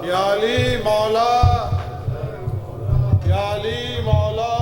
یا علی مولا یا علی مولا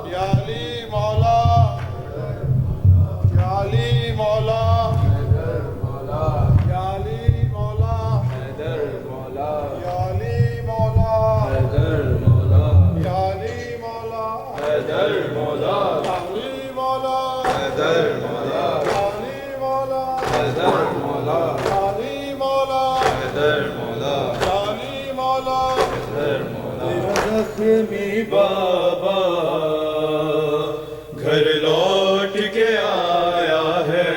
یا علی مولا یا علی مولا یا علی مولا حیدر مولا یا علی مولا حیدر مولا یا علی مولا حیدر مولا علی مولا حیدر مولا علی مولا حیدر مولا علی مولا حیدر مولا علی مولا حیدر مولا زخمی بابا گھر لوٹ کے آیا ہے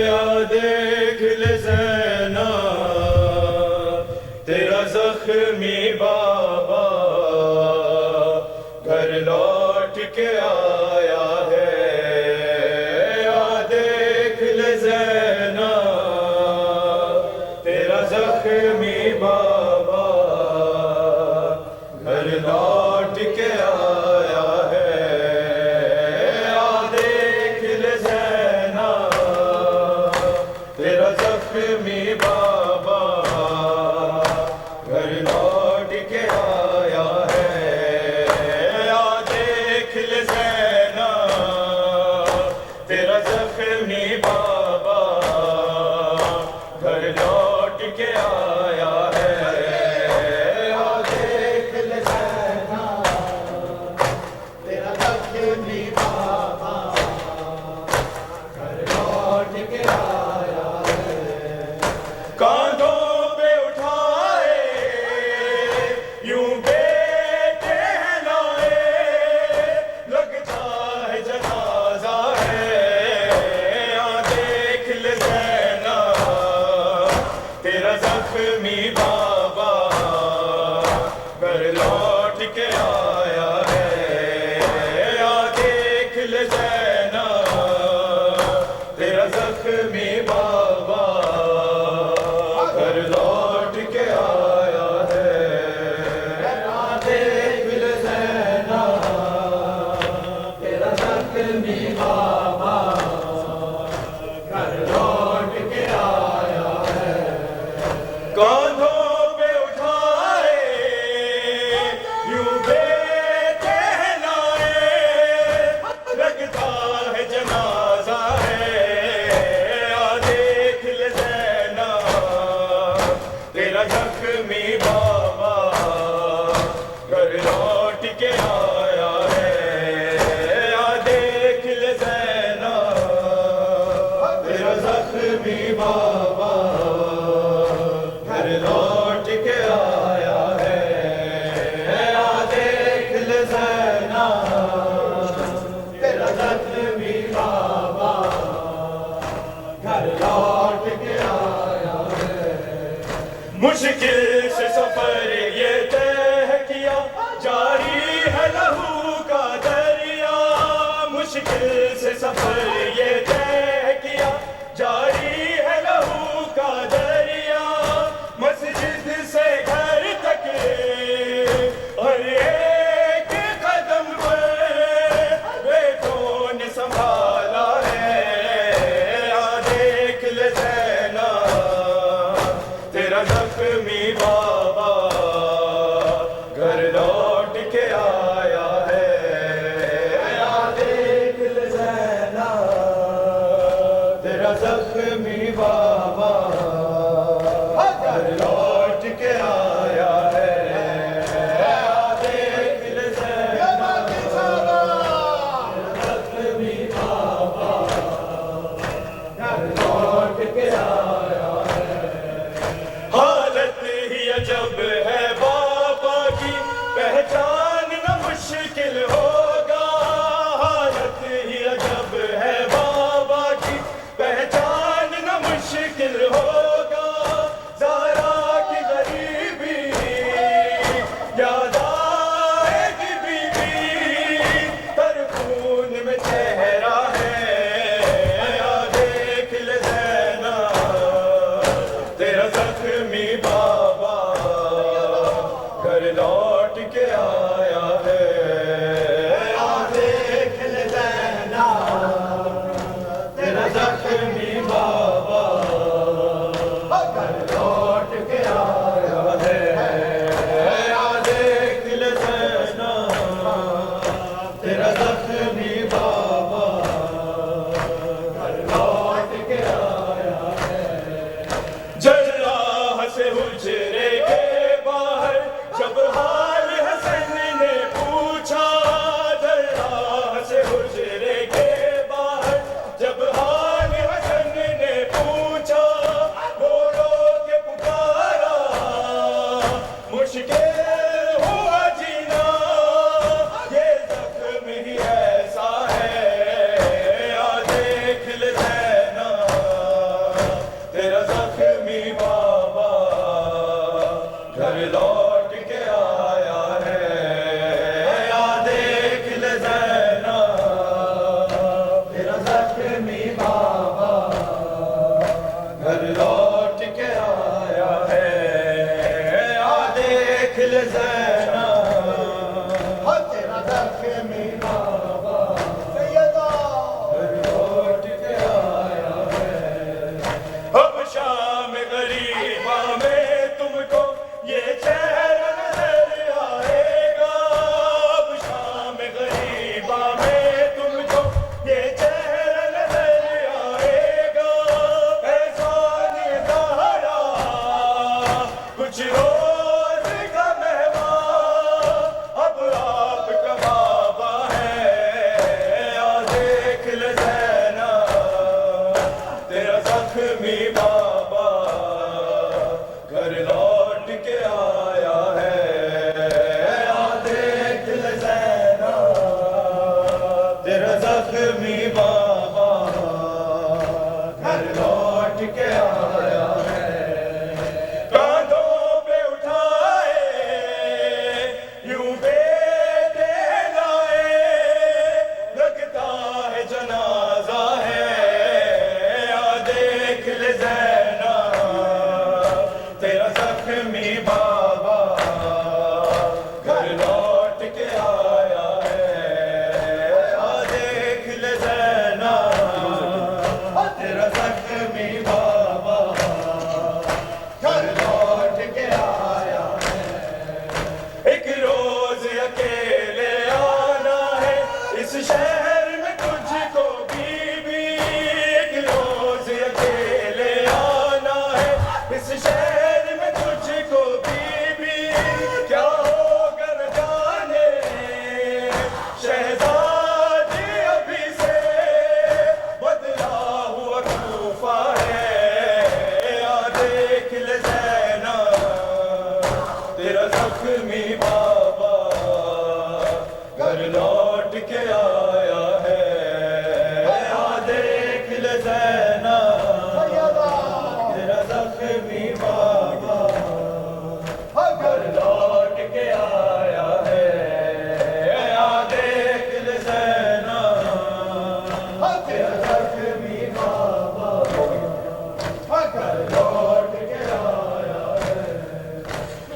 یا دیکھ لے زینا تیرا زخمی بابا گھر لوٹ کے آیا ہے یا دیکھ لے زینا تیرا زخمی بابا گھر لوٹ کے آیا ہے یا دیکھ لے زینا تیرا زخمی بابا گھر لوٹ کے آیا ہے یا دیکھ لے زینا تیرا زخمی بابا گھر لوٹ کے آیا ہے یا دیکھ لے زینا تیرا زخمی بابا گھر لوٹ کے آیا ہے کاندھوں پہ اٹھائے یوں بیٹے ہیں لائے لگتا ہے جنازہ ہے یا دیکھ لے زینا تیرا زخمی بابا گھر لوٹ کے آیا ہے یا دیکھ لے زینا تیرا زخمی بابا گھر لوٹ کے آیا ہے یا دیکھ لے زینا تیرا زخمی بابا گھر لوٹ کے آیا ہے کاندھوں پہ اٹھائے یوں بیٹے ہیں لائے لگتا ہے جنازہ ہے یا دیکھ لے زینا تیرا زخمی بابا گھر لوٹ کے آیا ہے یا دیکھ لے زینا تیرا زخمی بابا گھر لوٹ کے آیا ہے یا دیکھ لے زینا تیرا زخمی بابا گھر لوٹ کے آیا ہے مشکل سے سفر یہ طے کیا جاری ہے لہو کا دریا مشکل سے سفر یہ طے کیا جاری ہے لہو کا دریا مسجد سے گھر تک ہر ایک قدم پر بیٹوں نے سنبھالا ہے یا دیکھ لے زینا تیرا زخمی بابا گھر لوٹ کے آیا ہے یا دیکھ لے زینا تیرا زخمی بابا گھر لوٹ کے آیا ہے جراح سے حجرے کے باہر جب حال حسن نے پوچھا جراح سے حجرے کے باہر جب حال حسن نے پوچھا رو رو کے پکارا مشکل ہوا جینا یہ زخم ہی ایسا ہے آ دیکھ لے زینا تیرا زخمی بابا گھر لوٹ کے آیا ہے آ دیکھ لے زینا تیرا زخمی بابا گھر لوٹ کے آیا ہے آ دیکھ لے زینا تیرا زخمی بابا سیدہ گھر لوٹ کے آیا ہے اب شام غریبا میں تم کو یہ چہرہ نظر آئے گا اب شام غریبا میں تم کو یہ چہرہ نظر آئے گا احسان زہرا کچھ روز کا مہمان اب آپ کا بابا ہے آ دیکھ لے زینا تیرا زخمی بابا گھر لوٹ کے آیا ہے آ دیکھ لے زینا تیرا زخمی بابا گھر لوٹ کے آیا ہے کاندھوں پہ اٹھائے یوں بیٹے لائے لگتا ہے جنازہ ہے آ دیکھ لے زینا تیرا زخمی بابا گھر لوٹ کے آیا ہے آ دیکھ لے زینا تیرا زخمی بابا گھر لوٹ کے آیا ہے ایک روز اکیلے آنا ہے اس شہر میں تجھ کو بی ایک روز اکیلے آنا ہے اس شہر میں تجھ کو بی کیا ہوگا نہ جانے شہزادی ابھی سے بدلا ہوا کوفہ ہے آ دیکھ لے زینا تیرا زخمی بابا گھر لوٹ کے آیا ہے آ دیکھ لے زینا تیرا زخمی بابا گھر لوٹ کے آیا ہے آ دیکھ لے زینا تیرا زخمی بابا گھر لوٹ کے آیا ہے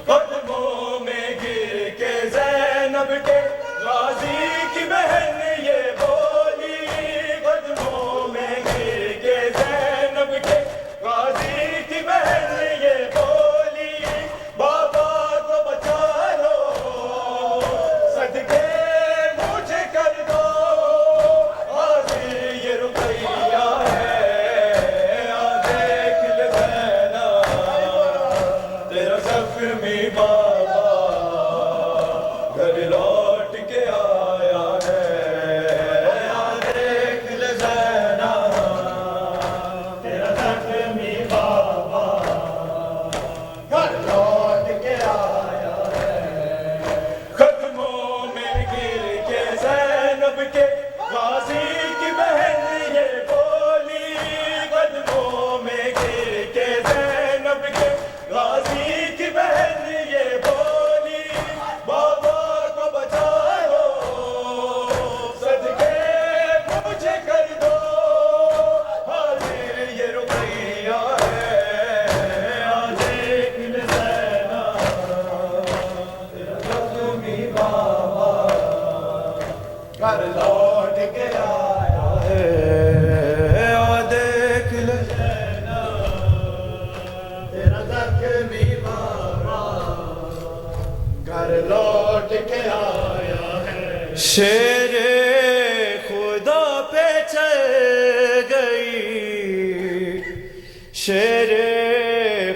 قدموں میں گر کے زینب کے غازی کی بہن یہ بولی قدموں میں گر کے زینب کے غازی کی بہن یہ بولی بابا کو بچا لو صدقے مجھے کر دو حاضر یہ رقیہ ہے آ دیکھ لے زینا تیرا زخمی بابا گھر لوٹ کے آیا ہے آ دیکھ لے زینا تیرا زخمی بابا گھر لوٹ کے آیا ہے قدموں میں گر کے زینب کے غازی کی بہن یہ بولی قدموں میں گر کے زینب کے غازی کی بہن یہ بولی بابا کو بچا لو صدقے مجھے کر دو حاضر یہ رقیہ ہے آ دیکھ لے زینا تیرا زخمی بابا گھر لوٹ کے آیا ہے آ دیکھ لے زینا تیرا زخمی بابا گھر لوٹ کے آیا ہے شیر شیر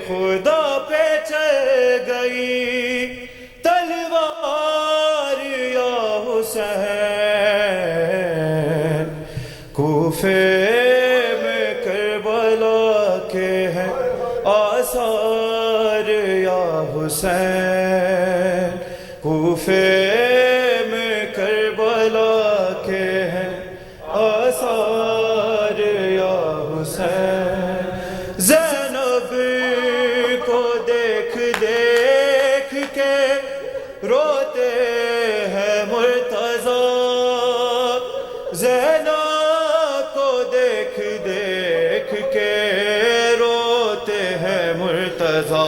خدا پہ چل گئی تلوار یا حسین، کوفے میں کربلا کے ہیں آثار یا حسین، کوفے میں کربلا کے ہیں آثار یا حسین۔ زینب کو دیکھ دیکھ کے روتے ہیں مرتضیٰ، زینب کو دیکھ دیکھ کے روتے ہیں مرتضیٰ،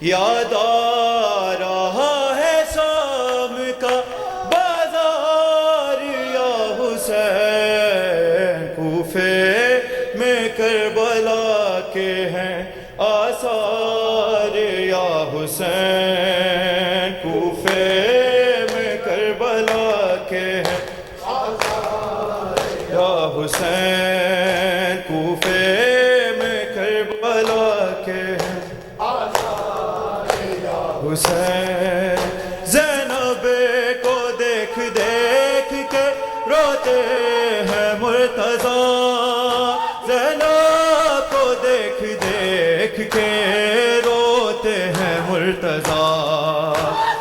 یاد آ رہا ہے شام کا بازار یا حسین، کوفے میں کربلا کے ہیں آثار یا حسین، کوفے میں کربلا کے ہیں آثار یا حسین، کوفے میں کربلا کے ہیں آثار یا حسین۔ زینب کو دیکھ دیکھ کے روتے ہیں مرتضیٰ، زینب کو دیکھ دیکھ کے روتے ہیں مرتضیٰ،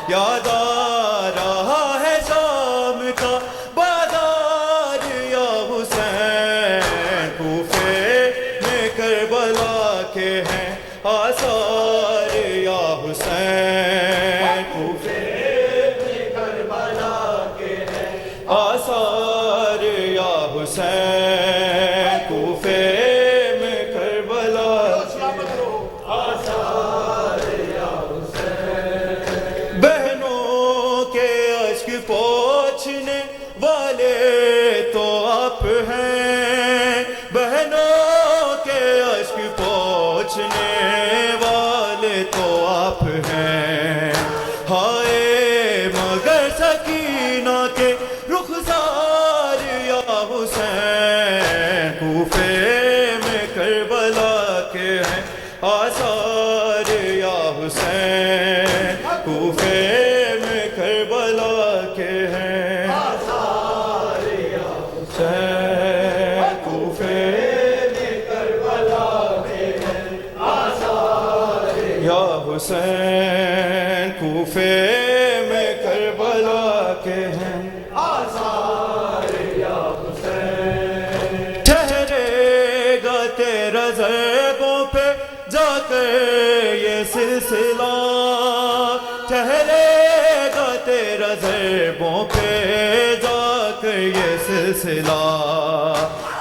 یاد آ رہا ہے شام کا بازار یا حسین، کوفے میں کربلا کے ہیں آثار یا حسین، کوفے میں کربلا کے ہیں آثار یا حسین، کوفے میں کربلا آثار یا حسین۔ بہنوں کے اشک پوچھنے والے تو آپ ہیں، بہنوں کے اشک پوچھنے والے تو آپ ہیں، ہائے مگر سکینہ کے رخسار یا حسین، کوفے میں کربلا کے ہیں آثار یا حسین، کوفے میں کربلا کے ہیں آثار یا حسین، کوفے میں کربلا کے ہیں آثار یا حسین، کوفے میں کربلا کے ہیں آثار یا حسین۔ ٹھہرے گا تیرا ضربوں پہ جا کر یہ سلسلہ، ٹھہرے گا تیرا ضربوں پہ جا کر یہ سلسلہ،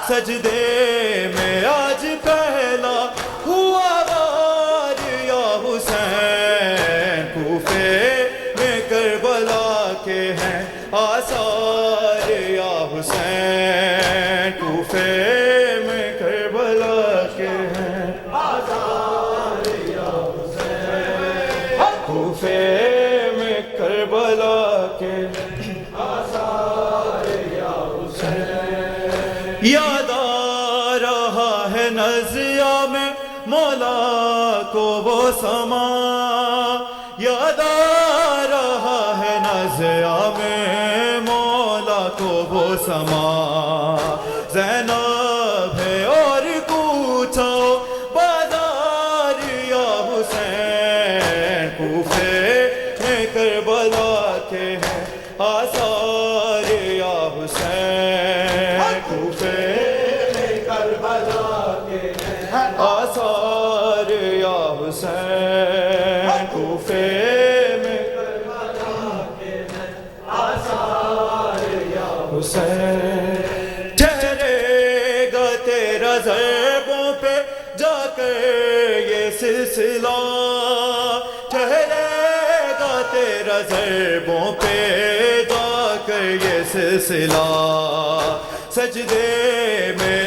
سجدے میں آج پہلا ہوا وار یا حسین، کوفے میں کربلا کے ہیں آثار یا حسین، کوفے میں کربلا کے ہیں آثار یا حسین، کوفے میں کربلا کے آثار یا حسین۔ یاد آ رہا ہے نزیہ میں مولا کو وہ سما، یاد آ رہا ہے نزیہ میں مولا کو وہ سما، زینب ہے اور کوچھو بازار یا حسین، کوفے میں کربلا کے ہیں آثار یا حسین، کوفے میں کربلا کے ہیں آثار یا حسین، کوفے میں کربلا کے ہیں آثار یا حسین۔ ٹھہرے گا تیرا ضربوں پہ جا کر یہ سلسلہ، ٹھہرے گا تیرا ضربوں پہ جا کر یہ سلسلہ، سجدے میں